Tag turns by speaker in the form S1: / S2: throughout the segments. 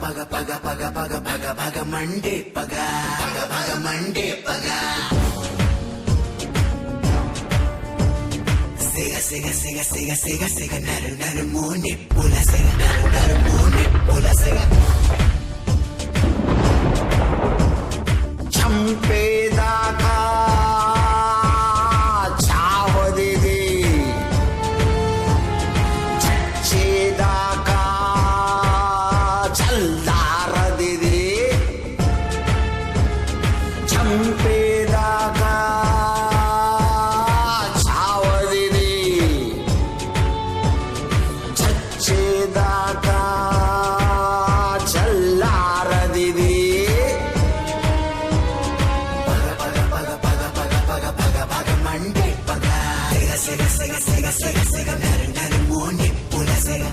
S1: పగ పగ పగ పగ పగ పగ మండే పగ పగ పగ మండే పగ సిగ సిగ సిగ సిగ సిగ సిగ నరు నరు మోని పుల సిగ నరు నరు మోని పుల సిగ చంపేదాకా చావదిది చచ్చేదాకా చల్లారదిది చంపేదాకా చావదిది చచ్చేదాకా చల్లారదిది మండే పగ సిగ సిగ సిగ సిగ సిగ నరు నరు మోని పుల సిగ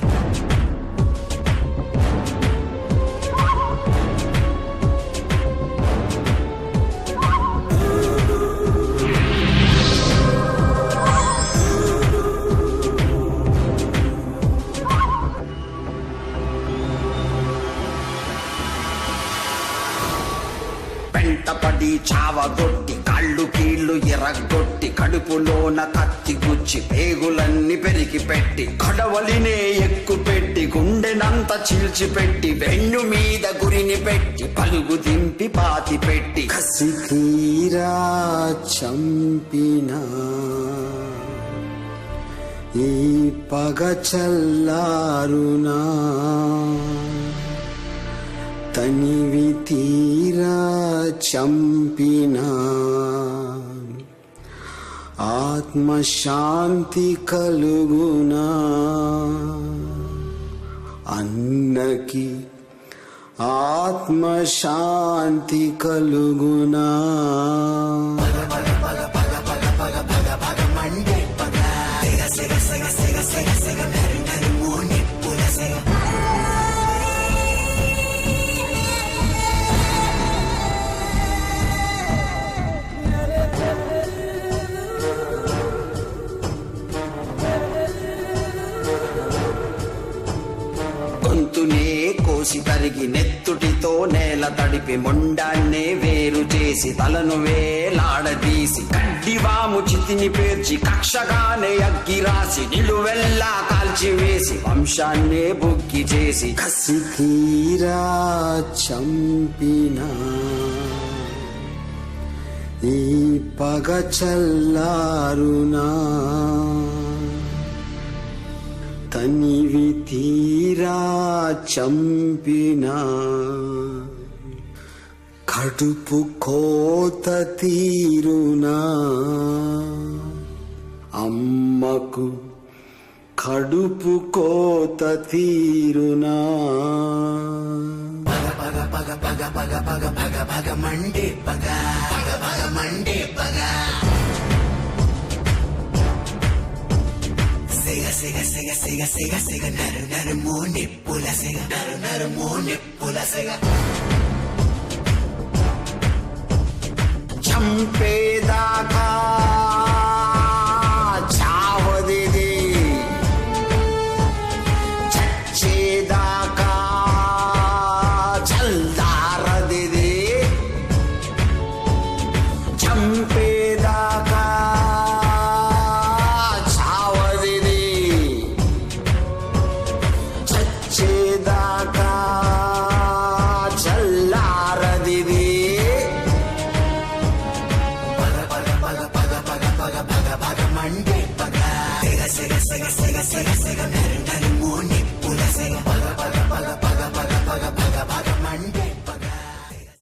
S1: పెంటపడి చావగొట్టి కళ్ళు కీళ్లు ఎరగొట్టి కడుపులోన కత్తి గుచ్చి పేగులన్నీ పెరిగి పెట్టి కడవలినే ఎక్కు పెట్టి గుండెనంత చీల్చిపెట్టి వెన్ను మీద గురిని పెట్టి పలుగు దింపి పాతి పెట్టి కసి తీరా చంపినా ఈ పగ చల్లారునా తనివి తీరా చంపినా ఆత్మశాంతి కలుగునా అన్నకి ఆత్మశాంతి కలుగునా మండే పగ సిగ సిగ సిగ సిగ సిగ నరు నరు మోని పుల సిగ గొంతునే కోసి తరిగి నెత్తుటితో నేల తడిపి మొండాన్నే వేరు చేసి తలను వేలాడదీసి కడ్డివాము చితిని పేర్చి కక్షగానే అగ్గి రాసి నిలువెల్లా కాల్చివేసి వంశాన్నే బుగ్గి చేసి కసి తీరా చంపినా ఈ పగ చల్లారునా తనివి తీరా చంపినా కడుపు కోత తీరునా అమ్మకు కడుపు కోత తీరునా పగ పగ పగ పగ పగ పగ పగ మండే పగ పగ పగ మండే పగ సిగ సిగ సిగ సిగ సిగ సిగ నరు నరు మోని పుల సిగ నరు నరు మోని పుల సిగ చంపేదాకా చావదిది చచ్చేదాకా చల్లారదిది చంపేదాకా చచ్చేదాకా చల్లారదిది మండే పగ సిగ సిగ సిగ సిగ సిగ సిగ నరు